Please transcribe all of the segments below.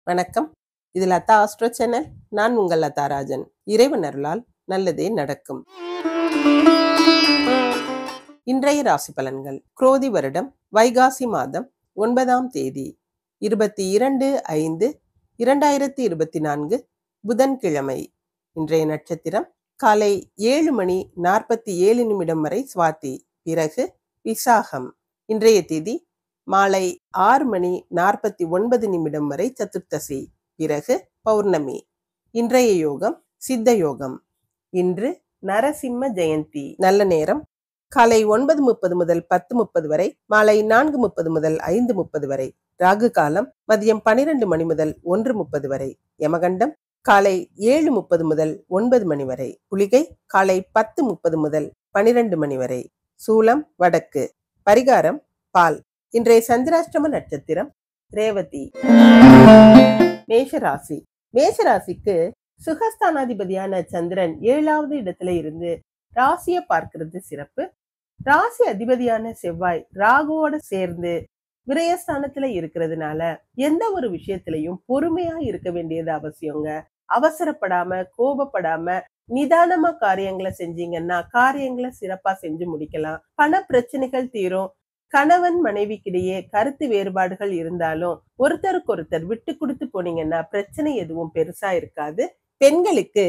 வணக்கம். இது Latha astro channel. நான் உங்கள் லதா ராஜன். இறைவன் அருளால் நல்லதே நடக்கும். இன்றைய ராசி பலன்கள். குரோதி வருடம் வைகாசி மாதம் 9ஆம் தேதி 22/5/2024 புதன்கிழமை. இன்றைய நட்சத்திரம் காலை 7:47 வரை சுவாதி, பிறகு விசாகம். இன்றைய திதி மாலை 6:49 வரை சதுர்த்தசி, பிறகு பௌர்ணமி. இன்றைய யோகம் சித்த யோகம். இன்று நரசிம்ம ஜெயந்தி. நல்ல நேரம் காலை 9:30 முதல் 10:30 வரை, மாலை 4:30 முதல் 5:30 வரை. ராகு காலம் மதியம் 12 மணி முதல் 1:30 வரை. யமகண்டம் காலை 7:30 முதல் 9 மணி வரை. குளிகை காலை 10:30 முதல் 12 மணி வரை. சூலம் வடக்கு. பரிகாரம் பால். இன்றைய சந்திராஷ்டம நட்சத்திரம் ரேவதி. மேஷராசி. மேஷராசிக்கு சுகஸ்தானாதிபதியான சந்திரன் 7வது இடத்துல இருந்து ராசியை பார்க்கிறது சிறப்பு. ராசி அதிபதியான செவ்வாய் ராகுவோட சேர்ந்து விரயஸ்தானத்துல இருக்கிறதுனால எந்த ஒரு விஷயத்திலையும் பொறுமையா இருக்க வேண்டியது அவசியங்க. அவசரப்படாம கோபப்படாம நிதானமா காரியங்களை செஞ்சீங்கன்னா காரியங்களை சிறப்பா செஞ்சு முடிக்கலாம். பண பிரச்சனைகள் தீரும். கணவன் மனைவிக்கிடையே கருத்து வேறுபாடுகள் இருந்தாலும் ஒருத்தருக்கு விட்டு கொடுத்து போனீங்கன்னா பிரச்சனை எதுவும் பெருசா இருக்காது. பெண்களுக்கு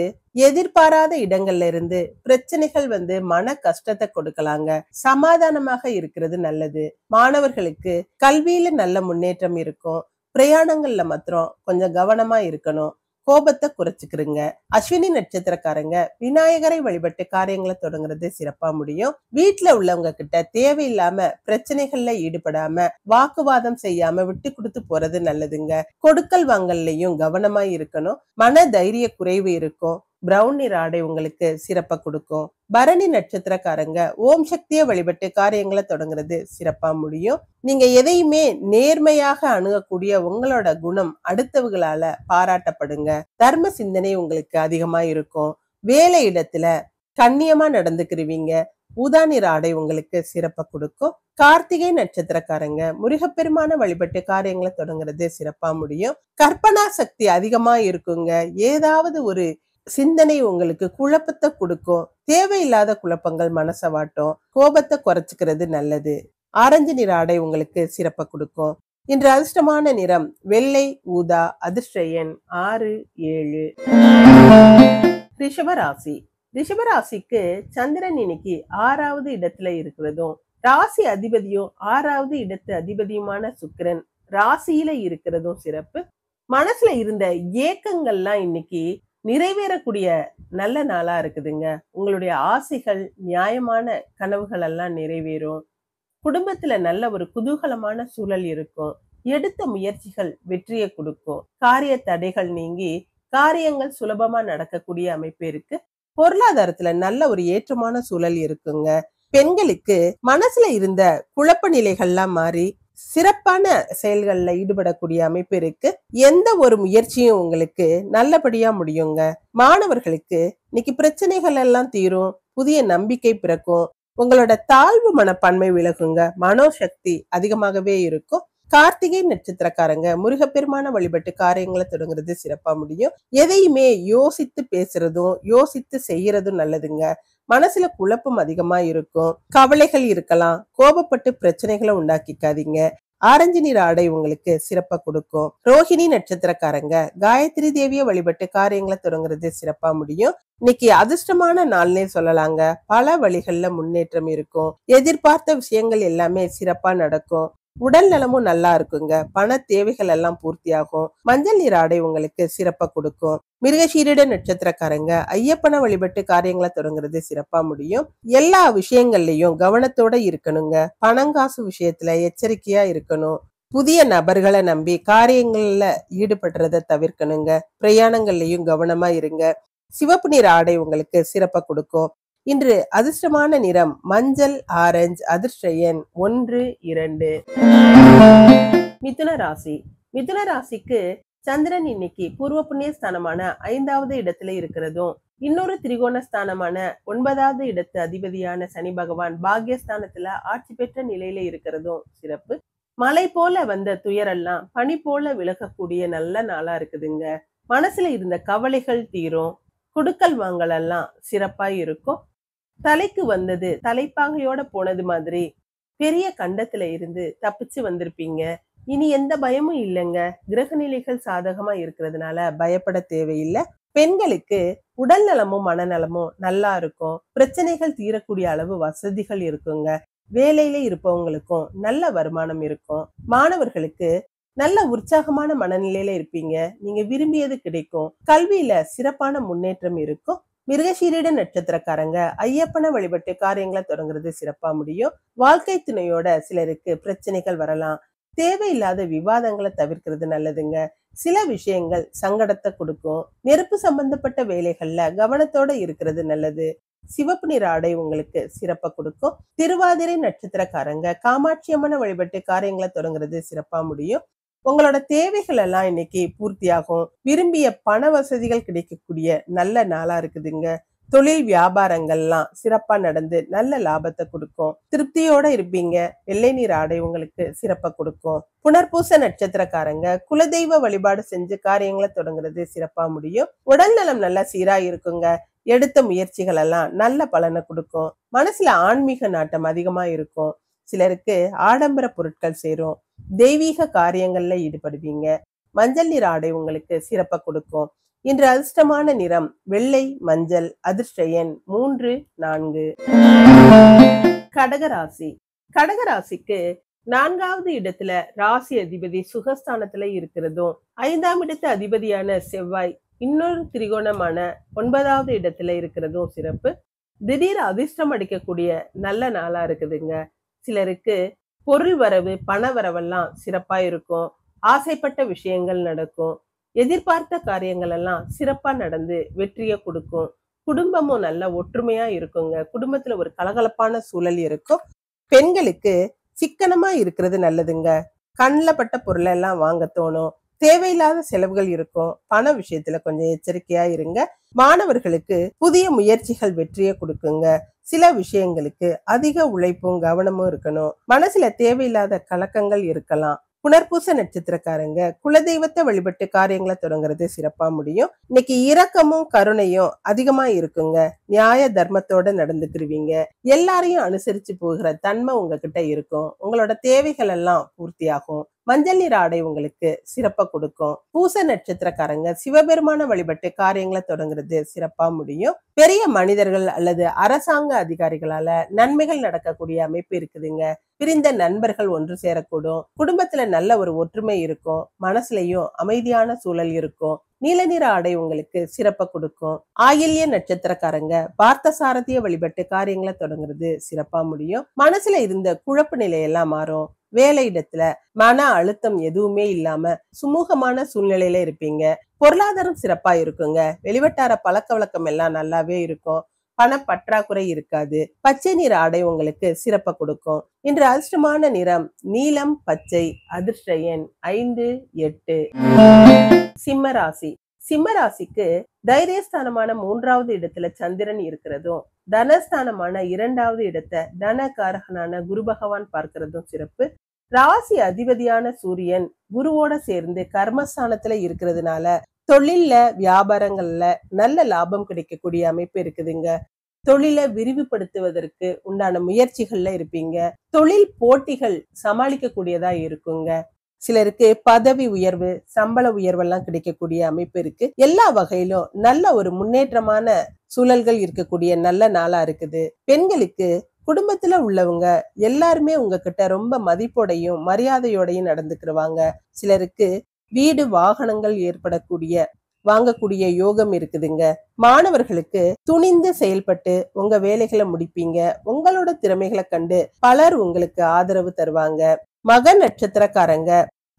எதிர்பாராத இடங்கள்ல இருந்து பிரச்சனைகள் மன கஷ்டத்தை கொடுக்கலாங்க. சமாதானமாக இருக்கிறது நல்லது. மாணவர்களுக்கு கல்வியில நல்ல முன்னேற்றம் இருக்கும். பிரயாணங்கள்ல மாத்திரம் கொஞ்சம் கவனமா இருக்கணும். கோபத்தை குறைச்சுக்கிறங்க. அஸ்வினி நட்சத்திரக்காரங்க விநாயகரை வழிபட்டு காரியங்களை தொடங்குறது சிறப்பா முடியும். வீட்டுல உள்ளவங்க கிட்ட தேவையில்லாம பிரச்சனைகள்ல ஈடுபடாம வாக்குவாதம் செய்யாம விட்டு கொடுத்து போறது நல்லதுங்க. கொடுக்கல் வாங்கல்லையும் கவனமா இருக்கணும். மன தைரிய குறைவு இருக்கும். பிரவுன் நிற ஆடை உங்களுக்கு சிறப்பா கொடுக்கும். பரணி நட்சத்திரக்காரங்க ஓம் சக்தியை வழிபட்டு காரியங்களை தொடங்குறது சிறப்பா முடியும். நீங்க எதையுமே நேர்மையாக அணுகக்கூடிய உங்களோட குணம் அடுத்தவங்களால பாராட்டப்படுங்க. தர்ம சிந்தனை உங்களுக்கு அதிகமா இருக்கும். வேலை இடத்துல கண்ணியமா நடந்துக்கிறீங்க. ஊதா நிற ஆடை உங்களுக்கு சிறப்பா கொடுக்கும். கார்த்திகை நட்சத்திரக்காரங்க முருகப்பெருமான வழிபட்டு காரியங்களை தொடங்குறது சிறப்பா முடியும். கற்பனா சக்தி அதிகமா இருக்குங்க. ஏதாவது ஒரு சிந்தனை உங்களுக்கு குழப்பத்தை கொடுக்கும். தேவையில்லாத குழப்பங்கள் மனசை வாட்டும். கோபத்தை குறைச்சுக்கிறது நல்லது. ஆரஞ்சு நிற ஆடை உங்களுக்கு சிறப்பா கொடுக்கும். இன்று அதிர்ஷ்டமான நிறம் வெள்ளை ஊதா. அதிர்ஷ்ட எண் 6, 7. ரிஷபராசி. ரிஷபராசிக்கு சந்திரன் இன்னைக்கு 6வது இடத்துல இருக்கிறதும் ராசி அதிபதியும் 6வது இடத்து அதிபதியுமான சுக்கிரன் ராசியில இருக்கிறதும் சிறப்பு. மனசுல இருந்த ஏக்கங்கள்லாம் இன்னைக்கு நிறைவேறக்கூடிய நல்ல நாளா இருக்குதுங்க. உங்களுடைய ஆசைகள் நியாயமான கனவுகள் எல்லாம் நிறைவேறும். குடும்பத்துல நல்ல ஒரு குதூகலமான சூழல் இருக்கும். எடுத்த முயற்சிகள் வெற்றியை கொடுக்கும். காரிய தடைகள் நீங்கி காரியங்கள் சுலபமா நடக்கக்கூடிய அமைப்பு இருக்கு. பொருளாதாரத்துல நல்ல ஒரு ஏற்றமான சூழல் இருக்குங்க. பெண்களுக்கு மனசுல இருந்த குழப்ப நிலைகள்லாம் மாறி சிறப்பான செயல்கள்ல ஈடுபடக்கூடிய அமைப்பு இருக்கு. எந்த ஒரு முயற்சியும் உங்களுக்கு நல்லபடியா முடியுங்க. மாணவர்களுக்கு இன்னைக்கு பிரச்சனைகள் எல்லாம் தீரும். புதிய நம்பிக்கை பிறக்கும். உங்களோட தாழ்வு மனப்பான்மை விலகுங்க. மனோசக்தி அதிகமாகவே இருக்கும். கார்த்திகை நட்சத்திரக்காரங்க முருகப்பெருமான வழிபட்டு காரியங்களை தொடங்குறது சிறப்பா முடியும். எதையுமே யோசித்து பேசுறதும் யோசித்து செய்யறதும் நல்லதுங்க. மனசுல குழப்பம் அதிகமா இருக்கும். கவலைகள் இருக்கலாம். கோபப்பட்டு பிரச்சனைகளை உண்டாக்கிக்காதீங்க. ஆரஞ்சு நிற ஆடை உங்களுக்கு சிறப்பா கொடுக்கும். ரோஹிணி நட்சத்திரக்காரங்க காயத்ரி தேவியை வழிபட்டு காரியங்களை தொடங்குறது சிறப்பா முடியும். இன்னைக்கு அதிர்ஷ்டமான நாள்னே சொல்லலாங்க. பல வழிகள்ல முன்னேற்றம் இருக்கும். எதிர்பார்த்த விஷயங்கள் எல்லாமே சிறப்பா நடக்கும். உடல் நலமும் நல்லா இருக்குங்க. பண தேவைகள் எல்லாம் பூர்த்தியாகும். மஞ்சள் நிற ஆடை உங்களுக்கு சிறப்பா கொடுக்கும். மிருகசீரிட நட்சத்திரக்காரங்க ஐயப்பனை வழிபட்டு காரியங்களை தொடங்குறது சிறப்பா முடியும். எல்லா விஷயங்கள்லயும் கவனத்தோட இருக்கணுங்க. பணங்காசு விஷயத்துல எச்சரிக்கையா இருக்கணும். புதிய நபர்களை நம்பி காரியங்கள்ல ஈடுபடுறத தவிர்க்கணுங்க. பிரயாணங்கள்லயும் கவனமா இருங்க. சிவப்பு நிற ஆடை உங்களுக்கு சிறப்பா கொடுக்கும். இன்று அதிர்ஷ்டமான நிறம் மஞ்சள் ஆரஞ்சு. அதிர்ஷ்ட எண் 1, 2. மிதுன ராசி. மிதுன ராசிக்கு சந்திரன் இன்னைக்கு பூர்வ புண்ணிய ஸ்தானமான 5வது இடத்துல இருக்கிறதும் இன்னொரு திரிகோண ஸ்தானமான 9வது இடத்து அதிபதியான சனி பகவான் பாக்யஸ்தானத்துல ஆட்சி பெற்ற நிலையில இருக்கிறதும் சிறப்பு. மலை போல வந்த துயரெல்லாம் பனி போல விலகக்கூடிய நல்ல நாளா இருக்குதுங்க. மனசுல இருந்த கவலைகள் தீரும். குடுக்கல் வாங்கல் எல்லாம் சிறப்பாய் இருக்கும். தலைக்கு வந்தது தலைப்பாகையோட போனது மாதிரி பெரிய கண்டத்துல இருந்து தப்பிச்சு வந்திருப்பீங்க. இனி எந்த பயமும் இல்லைங்க. கிரக நிலைகள் சாதகமா இருக்கிறதுனால பயப்பட தேவையில்லை. பெண்களுக்கு உடல் நலமும் மனநலமும் நல்லா இருக்கும். பிரச்சனைகள் தீரக்கூடிய அளவு வசதிகள் இருக்குங்க. வேலையில இருப்பவங்களுக்கும் நல்ல வருமானம் இருக்கும். மாணவர்களுக்கு நல்ல உற்சாகமான மனநிலையில இருப்பீங்க. நீங்க விரும்பியது கிடைக்கும். கல்வியில சிறப்பான முன்னேற்றம் இருக்கும். மிருகசீரிட நட்சத்திரக்காரங்க ஐயப்பனை வழிபட்டு காரியங்களை தொடங்குறது சிறப்பா முடியும். வாழ்க்கை துணையோட சிலருக்கு பிரச்சனைகள் வரலாம். தேவையில்லாத விவாதங்களை தவிர்க்கிறது நல்லதுங்க. சில விஷயங்கள் சங்கடத்தை கொடுக்கும். நெருப்பு சம்பந்தப்பட்ட வேலைகள்ல கவனத்தோட இருக்கிறது நல்லது. சிவப்பு நிற ஆடை உங்களுக்கு சிறப்பா கொடுக்கும். திருவாதிரை நட்சத்திரக்காரங்க காமாட்சி அம்மனை வழிபட்டு காரியங்களை தொடங்குறது சிறப்பா முடியும். உங்களோட தேவைகள் எல்லாம் இன்னைக்கு பூர்த்தியாகும். விரும்பிய பண வசதிகள் கிடைக்கக்கூடிய நல்ல நாளா இருக்குதுங்க. தொழில் வியாபாரங்கள்லாம் சிறப்பா நடந்து நல்ல லாபத்தை கொடுக்கும். திருப்தியோட இருப்பீங்க. வெள்ளை நீர் ஆடை உங்களுக்கு சிறப்பா கொடுக்கும். புனர்பூச நட்சத்திரக்காரங்க குலதெய்வ வழிபாடு செஞ்சு காரியங்களை தொடங்குறது சிறப்பா முடியும். உடல் நலம் நல்லா சீரா இருக்குங்க. எடுத்த முயற்சிகள் எல்லாம் நல்ல பலனை கொடுக்கும். மனசுல ஆன்மீக நாட்டம் அதிகமா இருக்கும். சிலருக்கு ஆடம்பர பொருட்கள் சேரும். தெய்வீக காரியங்கள்ல ஈடுபடுவீங்க. மஞ்சள் நிற ஆடை உங்களுக்கு சிறப்பா கொடுக்கும். இன்று அதிர்ஷ்டமான நிறம் வெள்ளை, மஞ்சள். அதிர்ஷ்ட எண் 3, 4. கடகராசி. கடகராசிக்கு 4வது இடத்துல ராசி அதிபதி சுகஸ்தானத்துல இருக்கிறதும், 5ஆம் இடத்து அதிபதியான செவ்வாய் இன்னொரு திரிகோணமான 9வது இடத்துல இருக்கிறதும் சிறப்பு. திடீர் அதிர்ஷ்டம் அடிக்கக்கூடிய நல்ல நாளா இருக்குதுங்க. சிலருக்கு பொருள் வரவு, பண வரவெல்லாம் சிறப்பா இருக்கும். ஆசைப்பட்ட விஷயங்கள் நடக்கும். எதிர்பார்த்த காரியங்கள் எல்லாம் சிறப்பா நடந்து வெற்றியை கொடுக்கும். குடும்பமும் நல்ல ஒற்றுமையா இருக்குங்க. குடும்பத்துல ஒரு கலகலப்பான சூழல் இருக்கும். பெண்களுக்கு சிக்கனமா இருக்கிறது நல்லதுங்க. கண்ணில் பட்ட பொருளை எல்லாம் வாங்க தோணும். தேவையில்லாத செலவுகள் இருக்கும். பண விஷயத்துல கொஞ்சம் எச்சரிக்கையா இருங்க. மாணவர்களுக்கு புதிய முயற்சிகள் வெற்றியை கொடுக்குங்க. சில விஷயங்களுக்கு அதிக உழைப்பும் கவனமும் இருக்கணும். மனசுல தேவையில்லாத கலக்கங்கள் இருக்கலாம். புனர்பூச நட்சத்திரக்காரங்க குலதெய்வத்தை வழிபட்டு காரியங்களை தொடங்குறது சிறப்பா முடியும். இன்னைக்கு இரக்கமும் கருணையும் அதிகமா இருக்குங்க. நியாய தர்மத்தோட நடந்துக்கிருவீங்க. எல்லாரையும் அனுசரிச்சு போகிற தன்மை உங்ககிட்ட இருக்கும். உங்களோட தேவைகள் எல்லாம் பூர்த்தியாகும். மஞ்சள் நிற ஆடை உங்களுக்கு சிறப்பா கொடுக்கும். பூச நட்சத்திரக்காரங்க சிவபெருமான வழிபட்டு காரியங்களை தொடங்குறது சிறப்பா முடியும். பெரிய மனிதர்கள் அல்லது அரசாங்க அதிகாரிகளால நன்மைகள் நடக்கக்கூடிய அமைப்பு இருக்குதுங்க. பிரிந்த நண்பர்கள் ஒன்று சேரக்கூடும். குடும்பத்துல நல்ல ஒரு ஒற்றுமை இருக்கும். மனசுலயும் அமைதியான சூழல் இருக்கும். நீல நிற ஆடை உங்களுக்கு சிறப்பா கொடுக்கும். ஆயில்ய நட்சத்திரக்காரங்க பார்த்த சாரதிய வழிபட்டு காரியங்களை தொடங்குறது சிறப்பா முடியும். மனசுல இருந்த குழப்ப நிலையெல்லாம் மாறும். வேலை இடத்துல மன அழுத்தம் எதுவுமே இல்லாம சுமூகமான சூழ்நிலையில இருப்பீங்க. பொருளாதாரம் சிறப்பா இருக்குங்க. வெளிவட்டார பழக்க வழக்கம் எல்லாம் நல்லாவே இருக்கும். பண பற்றாக்குறை இருக்காது. பச்சை நிற ஆடை உங்களுக்கு சிறப்பா கொடுக்கும். இன்று அதிர்ஷ்டமான நிறம் நீலம், பச்சை. அதிர்ஷ்ட எண் 5, 8. சிம்மராசி. சிம்மராசிக்கு தைரியஸ்தானமான 3வது இடத்துல சந்திரன் இருக்கிறதும், தனஸ்தானமான 2வது இடத்தை தனகாரகனான குரு பகவான் பார்க்கிறதும் சிறப்பு. ராசி அதிபதியான சூரியன் குருவோட சேர்ந்து கர்மஸ்தானத்துல இருக்கிறதுனால தொழில்ல வியாபாரங்கள்ல நல்ல லாபம் கிடைக்கக்கூடிய அமைப்பு இருக்குதுங்க. தொழிலை விரிவுபடுத்துவதற்கு உண்டான முயற்சிகள்ல இருப்பீங்க. தொழில் போட்டிகள் சமாளிக்க கூடியதா இருக்குங்க. சிலருக்கு பதவி உயர்வு, சம்பள உயர்வெல்லாம் கிடைக்கக்கூடிய அமைப்பு இருக்கு. எல்லா வகையிலும் நல்ல ஒரு முன்னேற்றமான சூழல்கள் இருக்கக்கூடிய நல்ல நாளா இருக்குது. பெண்களுக்கு குடும்பத்துல உள்ளவங்க எல்லாருமே உங்ககிட்ட ரொம்ப மதிப்போடையும் மரியாதையோடையும் நடந்துக்கிருவாங்க. சிலருக்கு வீடு வாகனங்கள் வாங்கக்கூடிய யோகம் இருக்குதுங்க. மாணவர்களுக்கு துணிந்து செயல்பட்டு உங்க வேலைகளை முடிப்பீங்க. உங்களோட திறமைகளை கண்டு பலர் உங்களுக்கு ஆதரவு தருவாங்க. மக நட்சத்திரக்காரங்க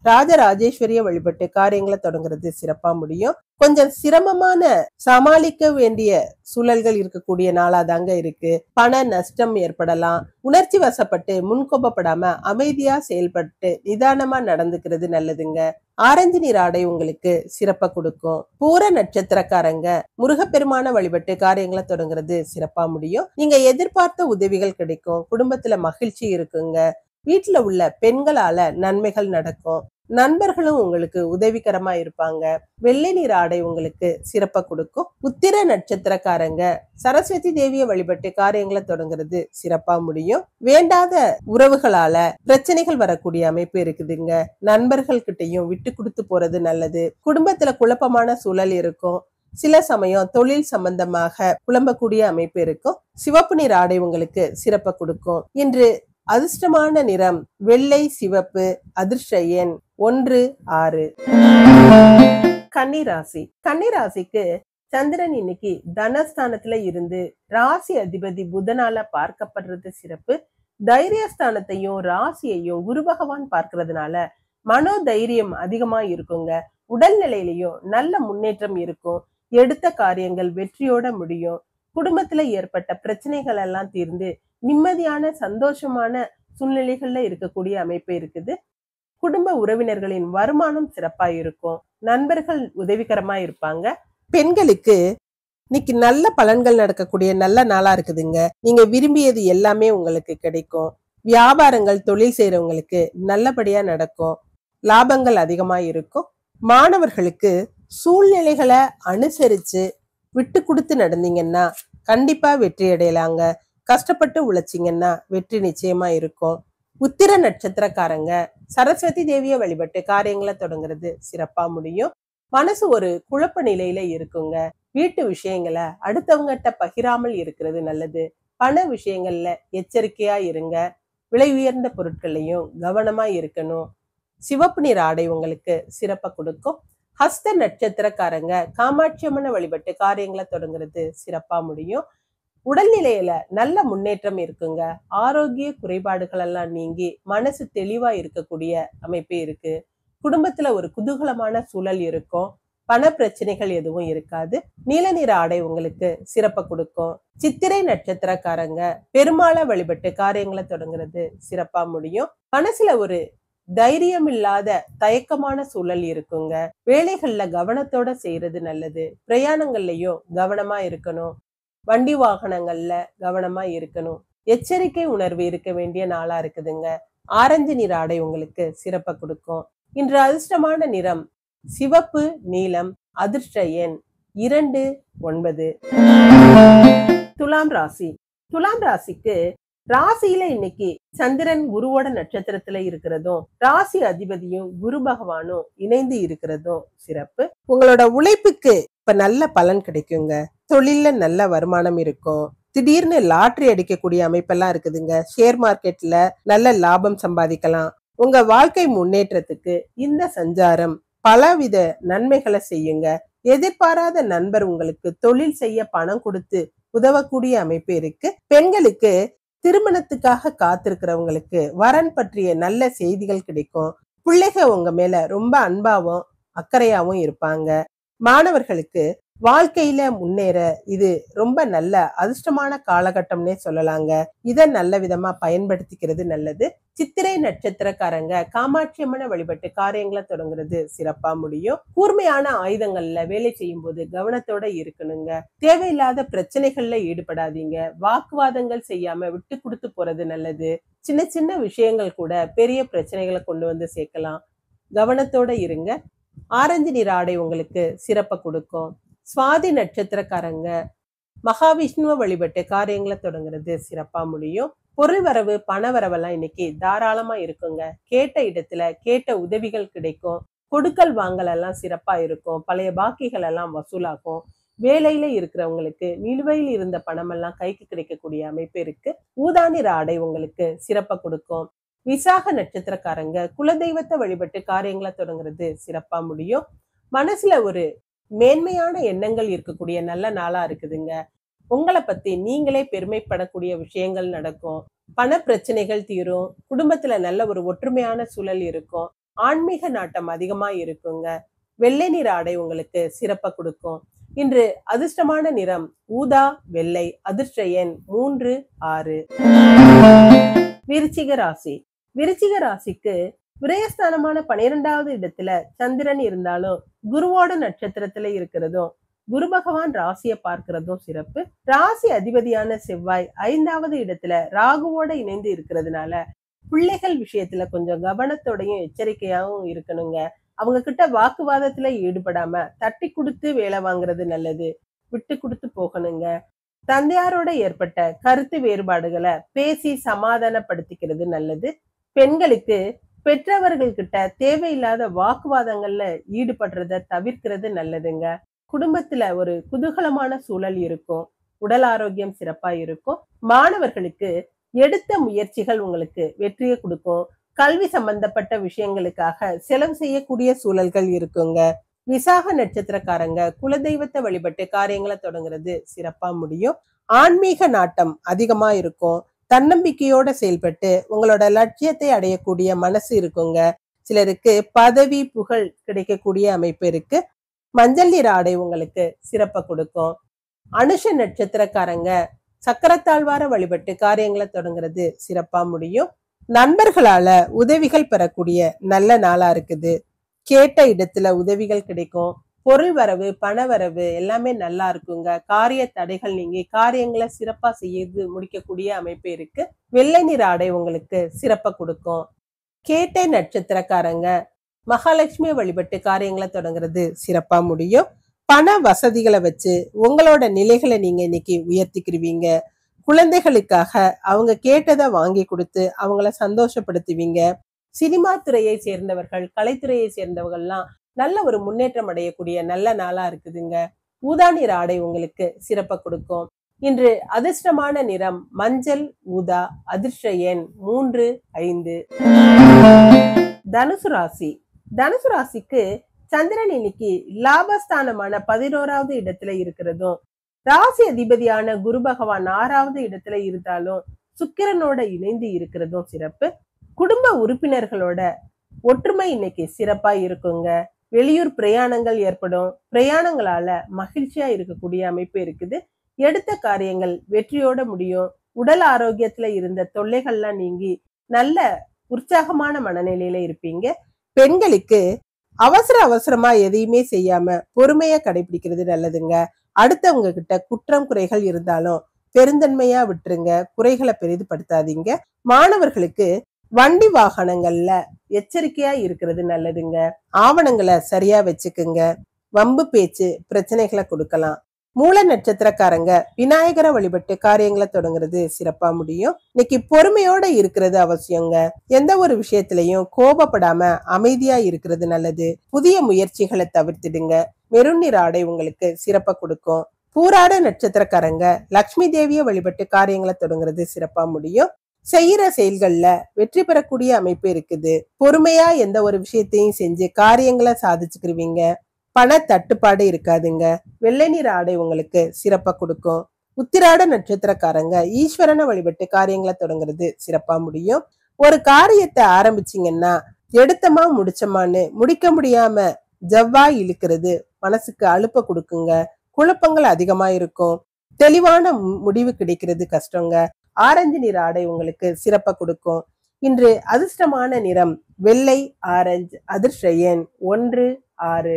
ராஜராஜேஸ்வரிய வழிபட்டு காரியங்களை தொடங்குறது சிறப்பா முடியும். கொஞ்சம் சிரமமான சமாளிக்க வேண்டிய சூழல்கள் இருக்கக்கூடிய நாளா தாங்க இருக்கு. பண நஷ்டம் ஏற்படலாம். உணர்ச்சி வசப்பட்டு முன்கோபப்படாம அமைதியா செயல்பட்டு நிதானமா நடந்துக்கிறது நல்லதுங்க. ஆரஞ்சு நிற ஆடை உங்களுக்கு சிறப்பா கொடுக்கும். பூர நட்சத்திரக்காரங்க முருகப்பெருமான வழிபட்டு காரியங்களை தொடங்குறது சிறப்பா முடியும். நீங்க எதிர்பார்த்த உதவிகள் கிடைக்கும். குடும்பத்துல மகிழ்ச்சி இருக்குங்க. வீட்டுல உள்ள பெண்களால நன்மைகள் நடக்கும். நண்பர்களும் உங்களுக்கு உதவிகரமா இருப்பாங்க. வெள்ளை நீர் ஆடை உங்களுக்கு சிறப்ப கொடுக்கும். உத்திர நட்சத்திரக்காரங்க சரஸ்வதி தேவியை வழிபட்டு காரியங்களை தொடங்குறது சிறப்பா முடியும். வேண்டாத உறவுகளால பிரச்சனைகள் வரக்கூடிய அமைப்பு இருக்குதுங்க. நண்பர்கள் கிட்டையும் விட்டு கொடுத்து போறது நல்லது. குடும்பத்துல குழப்பமான சூழல் இருக்கும். சில சமயம் தொழில் சம்பந்தமாக குழம்பக்கூடிய அமைப்பு இருக்கும். சிவப்பு நீர் ஆடை உங்களுக்கு சிறப்ப கொடுக்கும். இன்று அதிர்ஷ்டமான நிறம் வெள்ளை, சிவப்பு. அதிர்ஷ்ட எண் 1, 6. கன்னிராசி. கன்னிராசிக்கு சந்திரன் இன்னைக்கு தனஸ்தானத்துல இருந்து ராசி அதிபதி புதனால பார்க்கப்படுறது சிறப்பு. தைரியஸ்தானத்தையும் ராசியையும் குரு பகவான் பார்க்கறதுனால மனோ தைரியம் அதிகமா இருக்குங்க. உடல்நிலையிலையும் நல்ல முன்னேற்றம் இருக்கும். எடுத்த காரியங்கள் வெற்றியோட முடியும். குடும்பத்துல ஏற்பட்ட பிரச்சனைகள் எல்லாம் தீர்ந்து நிம்மதியான சந்தோஷமான சூழ்நிலைகள்ல இருக்கக்கூடிய அமைப்பு இருக்குது. குடும்ப உறவினர்களின் வருமானம் சிறப்பா இருக்கும். நண்பர்கள் உதவிகரமா இருப்பாங்க. பெண்களுக்கு இன்னைக்கு நல்ல பலன்கள் நடக்கக்கூடிய நல்ல நாளா இருக்குதுங்க. நீங்க விரும்பியது எல்லாமே உங்களுக்கு கிடைக்கும். வியாபாரங்கள் தொழில் செய்யறவங்களுக்கு நல்லபடியா நடக்கும். லாபங்கள் அதிகமா இருக்கும். மாணவர்களுக்கு சூழ்நிலைகளை அனுசரிச்சு விட்டு கொடுத்து நடந்தீங்கன்னா கண்டிப்பா வெற்றி அடையலாங்க. கஷ்டப்பட்டு உழைச்சிங்கன்னா வெற்றி நிச்சயமா இருக்கும். உத்திர நட்சத்திரக்காரங்க சரஸ்வதி தேவியை வழிபட்டு காரியங்களை தொடங்குறது சிறப்பா முடியும். மனசு ஒரு குழப்ப நிலையில இருக்குங்க. வீட்டு விஷயங்களை அடுத்தவங்ககிட்ட பகிராமல் இருக்கிறது நல்லது. பண விஷயங்கள்ல எச்சரிக்கையா இருங்க. விலை உயர்ந்த பொருட்களையும் கவனமா இருக்கணும். சிவப்பு நீர் ஆடை உங்களுக்கு சிறப்ப கொடுக்கும். ஹஸ்த நட்சத்திரக்காரங்க காமாட்சி அம்மனை வழிபட்டு காரியங்களை தொடங்குறது சிறப்பா முடியும். உடல்நிலையில நல்ல முன்னேற்றம் இருக்குங்க. ஆரோக்கிய குறைபாடுகள் எல்லாம் நீங்கி மனசு தெளிவா இருக்கக்கூடிய அமைப்பு இருக்கு. குடும்பத்துல ஒரு குதூகலமான சூழல் இருக்கும். பண பிரச்சனைகள் எதுவும் இருக்காது. நீல நிற ஆடை உங்களுக்கு சிறப்ப கொடுக்கும். சித்திரை நட்சத்திரக்காரங்க பெருமாளை வழிபட்டு காரியங்களை தொடங்குறது சிறப்பா முடியும். மனசுல ஒரு தைரியம் இல்லாத தயக்கமான சூழல் இருக்குங்க. வேலைகள்ல கவனத்தோட செய்யறது நல்லது. பிரயாணங்கள்லயும் கவனமா இருக்கணும். வண்டி வாகனங்கள்ல கவனமா இருக்கணும். எச்சரிக்கை உணர்வு இருக்க வேண்டிய நாளா இருக்குதுங்க. ஆரஞ்சு நிற ஆடை உங்களுக்கு சிறப்ப கொடுக்கும். இன்று அதிர்ஷ்டமான நிறம் சிவப்பு, நீலம். அதிர்ஷ்ட எண் 2, 9. துலாம் ராசி. துலாம் ராசிக்கு ராசியில இன்னைக்கு சந்திரன் குருவோட நட்சத்திரத்துல இருக்கிறதும் ராசி அதிபதியும் குரு பகவானும் இணைந்து இருக்கிறதும் சிறப்பு. உங்களோட உழைப்புக்கு இப்ப நல்ல பலன் கிடைக்குங்க. தொழில்ல நல்ல வருமானம் இருக்கும். திடீர்னு லாட்டரி அடிக்கக்கூடிய அமைப்பெல்லாம் இருக்குதுங்க. ஷேர் மார்க்கெட்ல நல்ல லாபம் சம்பாதிக்கலாம். உங்க வாழ்க்கை முன்னேற்றத்துக்கு இந்த சஞ்சாரம் பலவித நன்மைகளை செய்யுங்க. எதிர்பாராத நண்பர் உங்களுக்கு தொழில் செய்ய பணம் கொடுத்து உதவக்கூடிய அமைப்பு இருக்கு. பெண்களுக்கு திருமணத்துக்காக காத்திருக்கிறவங்களுக்கு வரன் பற்றிய நல்ல செய்திகள் கிடைக்கும். பிள்ளைகள் உங்க மேல ரொம்ப அன்பாவும் அக்கறையாவும் இருப்பாங்க. மாணவர்களுக்கு வாழ்க்கையில முன்னேற இது ரொம்ப நல்ல அதிர்ஷ்டமான காலகட்டம்னே சொல்லலாங்க. இத நல்ல விதமா பயன்படுத்திக்கிறது நல்லது. சித்திரை நட்சத்திரக்காரங்க காமாட்சி அம்மனை வழிபட்டு காரியங்களை தொடங்குறது சிறப்பா முடியும். கூர்மையான ஆயுதங்கள்ல வேலை செய்யும் போது கவனத்தோட இருக்கணுங்க. தேவையில்லாத பிரச்சனைகள்ல ஈடுபடாதீங்க. வாக்குவாதங்கள் செய்யாம விட்டு கொடுத்து போறது நல்லது. சின்ன சின்ன விஷயங்கள் கூட பெரிய பிரச்சனைகளை கொண்டு வந்து சேர்க்கலாம். கவனத்தோட இருங்க. ஆரஞ்சு நிற ஆடை உங்களுக்கு சிறப்ப கொடுக்கும். சுவாதி நட்சத்திரக்காரங்க மகாவிஷ்ணுவை வழிபட்டு காரியங்களை தொடங்குறது சிறப்பா முடியும். பொருள் வரவு பண வரவெல்லாம் இன்னைக்கு தாராளமா இருக்குங்க. கேட்ட இடத்துல கேட்ட உதவிகள் கிடைக்கும். கொடுக்கல் வாங்கல் எல்லாம் சிறப்பா இருக்கும். பழைய பாக்கிகள் எல்லாம் வசூலாகும். வேலையில இருக்கிறவங்களுக்கு நிலுவையில் இருந்த பணம் எல்லாம் கைக்கு கிடைக்கக்கூடிய அமைப்பு இருக்கு. ஊதா நிற ஆடை உங்களுக்கு சிறப்ப கொடுக்கும். விசாக நட்சத்திரக்காரங்க குலதெய்வத்தை வழிபட்டு காரியங்களை தொடங்குறது சிறப்பா முடியும். மனசுல ஒரு மேன்மையான எண்ணங்கள் இருக்கக்கூடிய நல்ல நாளா இருக்குதுங்க. உங்களை பத்தி நீங்களே பெருமைப்படக்கூடிய விஷயங்கள் நடக்கும். பண பிரச்சனைகள் தீரும். குடும்பத்துல நல்ல ஒரு ஒற்றுமையான சூழல் இருக்கும். ஆன்மீக நாட்டம் அதிகமா இருக்குங்க. வெள்ளை நிற ஆடை உங்களுக்கு சிறப்ப கொடுக்கும். இன்று அதிர்ஷ்டமான நிறம் ஊதா, வெள்ளை. அதிர்ஷ்ட எண் 3, 6. விருச்சிக ராசி. விருச்சிக ராசிக்கு விரயஸ்தானமான 12வது இடத்துல சந்திரன் இருந்தாலும் குருவோட நட்சத்திரத்துல இருக்கிறதும் குரு பகவான் ராசியை பார்க்கிறதும் சிறப்பு. ராசி அதிபதியான செவ்வாய் 5வது இடத்துல ராகுவோட இணைந்து இருக்கிறதுனால பிள்ளைகள் விஷயத்துல கொஞ்சம் கவனத்தோடையும் எச்சரிக்கையாவும் இருக்கணுங்க. அவங்க கிட்ட வாக்குவாதத்துல ஈடுபடாம தட்டி கொடுத்து வேலை வாங்குறது நல்லது. விட்டு கொடுத்து போகணுங்க. தந்தையாரோட ஏற்பட்ட கருத்து வேறுபாடுகளை பேசி சமாதானப்படுத்திக்கிறது நல்லது. பெண்களுக்கு பெற்றவர்கள் கிட்ட தேவையில்லாத வாக்குவாதங்கள்ல ஈடுபடுறத தவிர்க்கிறது நல்லதுங்க. குடும்பத்துல ஒரு குதூகலமான சூழல் இருக்கும். உடல் ஆரோக்கியம் சிறப்பா இருக்கும். மாணவர்களுக்கு எடுத்த முயற்சிகள் உங்களுக்கு வெற்றியை கொடுக்கும். கல்வி சம்பந்தப்பட்ட விஷயங்களுக்காக செலவு செய்யக்கூடிய சூழல்கள் இருக்குங்க. விசாக நட்சத்திரக்காரங்க குலதெய்வத்தை வழிபட்டு காரியங்களை தொடங்குறது சிறப்பா முடியும். ஆன்மீக நாட்டம் அதிகமா இருக்கும். தன்னம்பிக்கையோட செயல்பட்டு உங்களோட லட்சியத்தை அடையக்கூடிய மனசு இருக்குங்க. சிலருக்கு பதவி புகழ் கிடைக்கக்கூடிய அமைப்பு இருக்கு. மஞ்சள் நிற ஆடை உங்களுக்கு சிறப்பை கொடுக்கும். அனுஷ நட்சத்திரக்காரங்க சக்கரத்தாழ்வார வழிபட்டு காரியங்களை தொடங்குறது சிறப்பா முடியும். நண்பர்களால உதவிகள் பெறக்கூடிய நல்ல நாளா இருக்குது. கேட்ட இடத்துல உதவிகள் கிடைக்கும். பொருள் வரவு பண வரவு எல்லாமே நல்லா இருக்குங்க. காரிய தடைகள் நீங்கி காரியங்களை சிறப்பா செய்து முடிக்கக்கூடிய அமைப்பு இருக்கு. வெள்ளை நிற ஆடை உங்களுக்கு சிறப்பை கொடுக்கும். கேட்டை நட்சத்திரக்காரங்க மகாலட்சுமி வழிபட்டு காரியங்களை தொடங்குறது சிறப்பா முடியும். பண வசதிகளை வச்சு உங்களோட நிலைகளை நீங்க இன்னைக்கு உயர்த்திக்கிருவீங்க. குழந்தைகளுக்காக அவங்க கேட்டதை வாங்கி கொடுத்து அவங்கள சந்தோஷப்படுத்துவீங்க. சினிமா துறையை சேர்ந்தவர்கள், கலைத்துறையை சேர்ந்தவர்கள்லாம் நல்ல ஒரு முன்னேற்றம் அடையக்கூடிய நல்ல நாளா இருக்குதுங்க. ஊதா நிற ஆடை உங்களுக்கு சிறப்பை கொடுக்கும். இன்று அதிர்ஷ்டமான நிறம் மஞ்சள் ஊதா. அதிர்ஷ்ட எண் 3, 5. தனுசு ராசி. தனுசு ராசிக்கு சந்திரன் இன்னைக்கு லாபஸ்தானமான 11வது இடத்துல இருக்கிறதும், ராசி அதிபதியான குரு பகவான் 6வது இடத்துல இருந்தாலும் சுக்கிரனோட இணைந்து இருக்கிறதும் சிறப்பு. குடும்ப உறுப்பினர்களோட ஒற்றுமை இன்னைக்கு சிறப்பா இருக்குங்க. வெளியூர் பிரயாணங்கள் ஏற்படும். பிரயாணங்களால மகிழ்ச்சியா இருக்கக்கூடிய அமைப்பு இருக்குது. எடுத்த காரியங்கள் வெற்றியோட முடியும். உடல் ஆரோக்கியத்துல இருந்த தொல்லைகள்லாம் நீங்கி நல்ல உற்சாகமான மனநிலையில இருப்பீங்க. பெண்களுக்கு அவசரமா எதையுமே செய்யாம பொறுமையா கடைபிடிக்கிறது நல்லதுங்க. அடுத்தவங்க கிட்ட குற்றம் குறைகள் இருந்தாலும் பெருந்தன்மையா விட்டுருங்க. குறைகளை பெரிதுபடுத்தாதீங்க. மாணவர்களுக்கு வண்டி வாகனங்கள்ல எச்சரிக்கையா இருக்கிறது நல்லதுங்க. ஆவணங்களை சரியா வச்சுக்குங்க. வம்பு பேச்சு பிரச்சனைகளை கொடுக்கலாம். மூல நட்சத்திரக்காரங்க விநாயகரை வழிபட்டு காரியங்களை தொடங்குறது சிறப்பா முடியும். இன்னைக்கு பொறுமையோட இருக்கிறது அவசியங்க. எந்த ஒரு விஷயத்திலையும் கோபப்படாம அமைதியா இருக்கிறது நல்லது. புதிய முயற்சிகளை தவிர்த்திடுங்க. மெருன் நிற ஆடை உங்களுக்கு சிறப்பா கொடுக்கும். பூராட நட்சத்திரக்காரங்க லக்ஷ்மி தேவியை வழிபட்டு காரியங்களை தொடங்குறது சிறப்பா முடியும். செய்யற செயல்கள்ல வெற்றி பெறக்கூடிய அமைப்பு இருக்குது. பொறுமையா எந்த ஒரு விஷயத்தையும் செஞ்சு காரியங்களை சாதிச்சுக்கிருவீங்க. பண தட்டுப்பாடு இருக்காதுங்க. வெள்ளை நிற ஆடை உங்களுக்கு சிறப்பா கொடுக்கும். உத்திராட நட்சத்திரக்காரங்க ஈஸ்வரனை வழிபட்டு காரியங்களை தொடங்குறது சிறப்பா முடியும். ஒரு காரியத்தை ஆரம்பிச்சீங்கன்னா எடுத்தமா முடிச்சமான்னு முடிக்க முடியாம ஜவ்வாய் இழுக்கிறது மனசுக்கு அலுப்ப கொடுக்குங்க. குழப்பங்கள் அதிகமா இருக்கும். தெளிவான முடிவு கிடைக்கிறது கஷ்டங்க. ஆரஞ்சு நிற ஆடை உங்களுக்கு சிறப்பா கொடுக்கும். இன்று அதிர்ஷ்டமான நிறம் வெள்ளை ஆரஞ்சு. அதிர்ஷ்ட எண் 1, 6.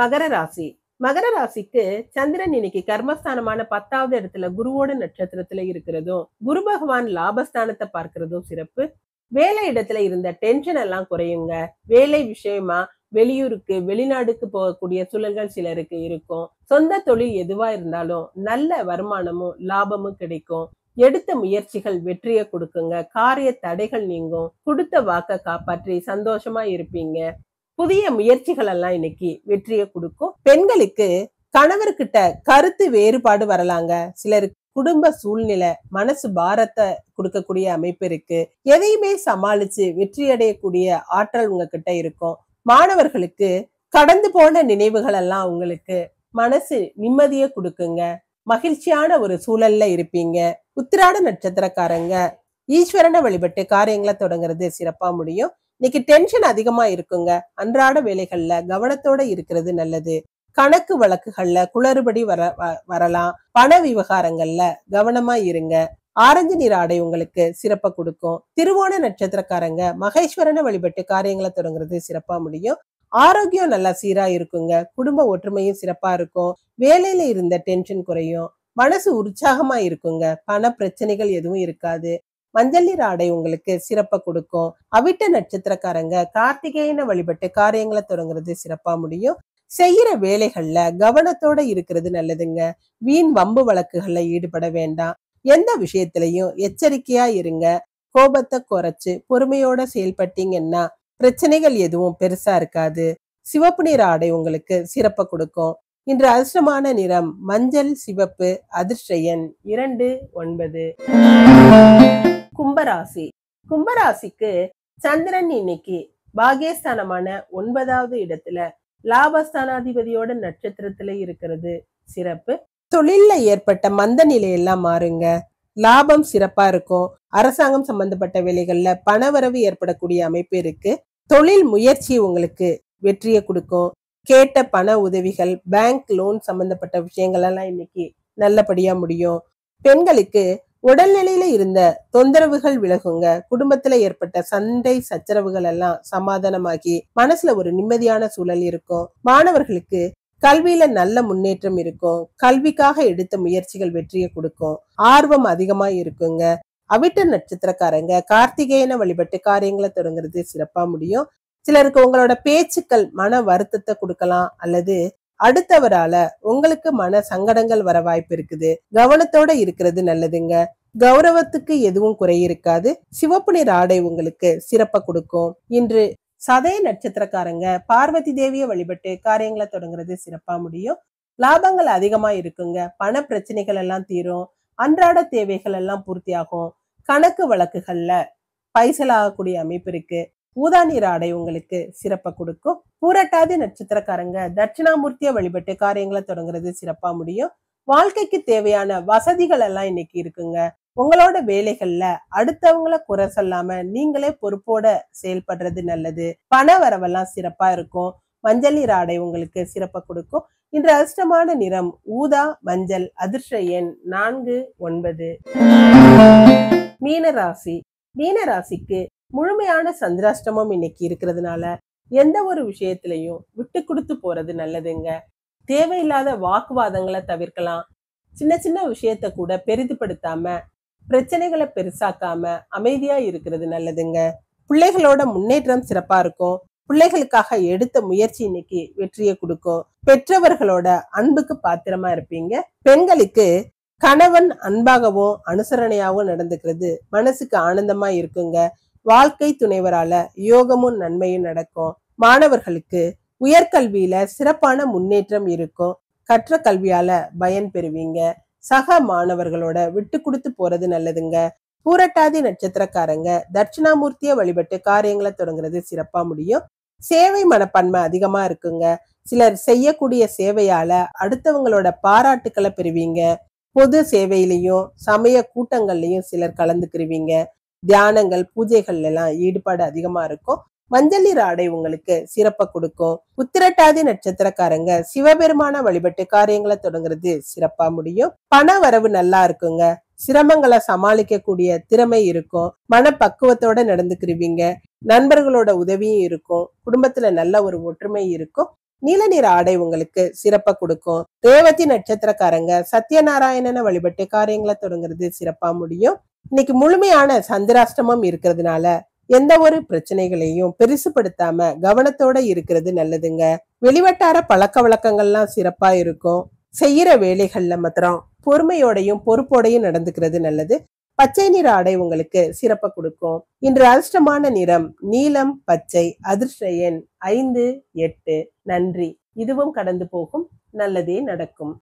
மகர ராசி. மகர ராசிக்கு சந்திரன் இன்னைக்கு கர்மஸ்தானமான 10வது இடத்துல குருவோட நட்சத்திரத்துல இருக்கிறதும், குரு பகவான் லாபஸ்தானத்தை பார்க்கிறதும் சிறப்பு. வேலை இடத்துல இருந்த டென்ஷன் எல்லாம் குறையுங்க. வேலை விஷயமா வெளியூருக்கு வெளிநாடுக்கு போகக்கூடிய சூழல்கள் சிலருக்கு இருக்கும். சொந்த தொழில் எதுவா இருந்தாலும் நல்ல வருமானமும் லாபமும் கிடைக்கும். எடுத்த முயற்சிகள் வெற்றியை கொடுக்குங்க. காரிய தடைகள் நீங்கும். கொடுத்த வாக்க காப்பாற்றி சந்தோஷமா இருப்பீங்க. புதிய முயற்சிகள் எல்லாம் இன்னைக்கு வெற்றியை கொடுக்கும். பெண்களுக்கு கணவர்கிட்ட கருத்து வேறுபாடு வரலாங்க. சிலருக்கு குடும்ப சூழ்நிலை மனசு பாரத்தை கொடுக்கக்கூடிய அமைப்பு இருக்கு. எதையுமே சமாளிச்சு வெற்றி அடையக்கூடிய ஆற்றல் உங்ககிட்ட இருக்கும். மாணவர்களுக்கு கடந்து போன நினைவுகள் எல்லாம் உங்களுக்கு மனசு நிம்மதியை கொடுக்குங்க. மகிழ்ச்சியான ஒரு சூழல்ல இருப்பீங்க. உத்திராட நட்சத்திரக்காரங்க ஈஸ்வரனை வழிபட்டு காரியங்களை தொடங்குறது சிறப்பா முடியும். இன்னைக்கு டென்ஷன் அதிகமா இருக்குங்க. அன்றாட வேலைகள்ல கவனத்தோட இருக்கிறது நல்லது. கணக்கு வழக்குகள்ல குளறுபடி வரலாம். பண விவகாரங்கள்ல கவனமா இருங்க. ஆரஞ்சு நிற ஆடை உங்களுக்கு சிறப்பா கொடுக்கும். திருவோண நட்சத்திரக்காரங்க மகேஸ்வரனை வழிபட்டு காரியங்களை தொடங்குறது சிறப்பா முடியும். ஆரோக்கியம் நல்லா சீரா இருக்குங்க. குடும்ப ஒற்றுமையும் சிறப்பா இருக்கும். வேலையில இருந்த டென்ஷன் குறையும். மனசு உற்சாகமா இருக்குங்க. பண பிரச்சனைகள் எதுவும் இருக்காது. மஞ்சள் நிற ஆடை உங்களுக்கு சிறப்பை கொடுக்கும். அவிட்ட நட்சத்திரக்காரங்க கார்த்திகேயனை வழிபட்டு காரியங்களை தொடங்குறது சிறப்பா முடியும். செய்யற வேலைகள்ல கவனத்தோட இருக்கிறது நல்லதுங்க. வீண் வம்பு வழக்குகள்ல ஈடுபட வேண்டாம். எந்த விஷயத்திலையும் எச்சரிக்கையா இருங்க. கோபத்தை குறைச்சு பொறுமையோட செயல்பட்டீங்கன்னா பிரச்சனைகள் எதுவும் பெருசா இருக்காது. சிவப்பு நிற ஆடை உங்களுக்கு சிறப்பை கொடுக்கும். இன்று அதிர்ஷ்டமான நிறம் மஞ்சள், சிவப்பு. அதிர்ஷ்ட எண் 2, 9. கும்பராசி. கும்பராசிக்கு சந்திரன் இன்னைக்கு பாகியஸ்தானமான 9வது இடத்துல லாபஸ்தானாதிபதியோட நட்சத்திரத்துல இருக்கிறது சிறப்பு. தொழில்ல ஏற்பட்ட மந்த நிலையெல்லாம் மாறுங்க. லாபம் சிறப்பா இருக்கும். அரசாங்கம் சம்பந்தப்பட்ட வேலைகள்ல பணவரவு ஏற்படக்கூடிய அமைப்பு இருக்கு. தொழில் முயற்சி உங்களுக்கு வெற்றியை கொடுக்கும். கேட்ட பண உதவிகள், பேங்க் லோன் சம்பந்தப்பட்ட விஷயங்கள் எல்லாம் இன்னைக்கு நல்லபடியா முடியும். பெண்களுக்கு உடல்நிலையில இருந்த தொந்தரவுகள் விலகுங்க. குடும்பத்துல ஏற்பட்ட சண்டை சச்சரவுகள் எல்லாம் சமாதானமாகி மனசுல ஒரு நிம்மதியான சூழல் இருக்கும். மாணவர்களுக்கு கல்வியில நல்ல முன்னேற்றம் இருக்கும். கல்விக்காக எடுத்த முயற்சிகள் வெற்றியை கொடுக்கும். ஆர்வம் அதிகமா இருக்குங்க. அவிட்ட நட்சத்திரக்காரங்க கார்த்திகேயனை வழிபட்டு காரியங்களை தொடங்குறது சிறப்பா முடியும். சிலருக்கு உங்களோட பேச்சுக்கள் மன வருத்தத்தை கொடுக்கலாம், அல்லது அடுத்தவரால உங்களுக்கு மன சங்கடங்கள் வர வாய்ப்பு இருக்குது. கவனத்தோட இருக்கிறது நல்லதுங்க. கௌரவத்துக்கு எதுவும் குறை இருக்காது. சிவப்பு நிற ஆடை உங்களுக்கு சிறப்பை கொடுக்கும். இன்று சதய நட்சத்திரக்காரங்க பார்வதி தேவியை வழிபட்டு காரியங்களை தொடங்குறது சிறப்பா முடியும். லாபங்கள் அதிகமா இருக்குங்க. பண பிரச்சனைகள் எல்லாம் தீரும். அன்றாட தேவைகள் எல்லாம் பூர்த்தி ஆகும். கணக்கு வழக்குகள்ல பைசல் ஆகக்கூடிய அமைப்பு இருக்கு. ஊதா நிற ஆடை உங்களுக்கு சிறப்பை கொடுக்கும். பூரட்டாதி நட்சத்திரக்காரங்க தட்சிணாமூர்த்தியை வழிபட்டு காரியங்களை தொடங்குறது சிறப்பா முடியும். வாழ்க்கைக்கு தேவையான வசதிகள் எல்லாம் இன்னைக்கு இருக்குங்க. உங்களோட வேலைகள்ல அடுத்தவங்கள குறை சொல்லாம நீங்களே பொறுப்போட செயல்படுறது நல்லது. பண வரவெல்லாம் சிறப்பா இருக்கும். மஞ்சள் நிற ஆடை உங்களுக்கு சிறப்பை கொடுக்கும். இன்று அதிர்ஷ்டமான நிறம் ஊதா, மஞ்சள். அதிர்ஷ்ட எண் 4, 9. மீனராசி. மீனராசிக்கு முழுமையான சந்திராஷ்டமம் இன்னைக்கு இருக்கிறதுனால எந்த ஒரு விஷயத்திலையும் விட்டு கொடுத்து போறது நல்லதுங்க. தேவையில்லாத வாக்குவாதங்களை தவிர்க்கலாம். சின்ன சின்ன விஷயத்த கூட பெரிதுபடுத்தாம பிரச்சனைகளை பெருசாக்காம அமைதியா இருக்கிறது நல்லதுங்க. பிள்ளைகளோட முன்னேற்றம் சிறப்பா இருக்கும். பிள்ளைகளுக்காக எடுத்த முயற்சி இன்னைக்கு வெற்றியை கொடுக்கும். பெற்றவர்களோட அன்புக்கு பாத்திரமா இருப்பீங்க. பெண்களுக்கு கணவன் அன்பாகவும் அனுசரணையாகவும் நடந்துக்கிறது மனசுக்கு ஆனந்தமா இருக்குங்க. வாழ்க்கை துணைவரால யோகமும் நன்மையும் நடக்கும். மாணவர்களுக்கு உயர்கல்வியில சிறப்பான முன்னேற்றம் இருக்கும். கற்ற கல்வியால பயன் பெறுவீங்க. சக மாணவர்களோட விட்டு கொடுத்து போறது நல்லதுங்க. பூரட்டாதி நட்சத்திரக்காரங்க தட்சிணாமூர்த்தியை வழிபட்டு காரியங்களை தொடங்குறது சிறப்பா முடியும். சேவை மனப்பான்மை அதிகமா இருக்குங்க. சிலர் செய்யக்கூடிய சேவையால அடுத்தவங்களோட பாராட்டுக்களை பெறுவீங்க. பொது சேவையிலையும் சமய கூட்டங்கள்லயும் சிலர் கலந்துக்கிருவீங்க. தியானங்கள், பூஜைகள் எல்லாம் ஈடுபாடு அதிகமா இருக்கும். மஞ்சள் நிற ஆடை உங்களுக்கு சிறப்பை கொடுக்கும். உத்திரட்டாதி நட்சத்திரக்காரங்க சிவபெருமான வழிபட்டு காரியங்களை தொடங்குறது சிறப்பா முடியும். பண வரவு நல்லா இருக்குங்க. சிரமங்களை சமாளிக்க கூடிய திறமை இருக்கும். மனப்பக்குவத்தோட நடந்துக்கிருவீங்க. நண்பர்களோட உதவியும் இருக்கும். குடும்பத்துல நல்ல ஒரு ஒற்றுமை இருக்கும். நீல நிற ஆடை உங்களுக்கு சிறப்பை கொடுக்கும். ரேவதி நட்சத்திரக்காரங்க சத்யநாராயணனை வழிபட்டு காரியங்களை தொடங்குறது சிறப்பா முடியும். இன்னைக்கு முழுமையான சந்திராஷ்டமம் இருக்கிறதுனால எந்த ஒரு பிரச்சனைகளையும் பெருசுபடுத்தாம கவனத்தோட இருக்கிறது நல்லதுங்க. வெளிவட்டார பழக்க வழக்கங்கள்லாம் சிறப்பா இருக்கும். செய்யற வேலைகள்ல மாத்திரம் பொறுமையோடையும் பொறுப்போடையும் நடந்துக்கிறது நல்லது. பச்சை நிற ஆடை உங்களுக்கு சிறப்பை கொடுக்கும். இன்று அதிர்ஷ்டமான நிறம் நீலம், பச்சை. அதிர்ஷ்ட எண் 5, 8. நன்றி. இதுவும் கடந்து போகும். நல்லதே நடக்கும்.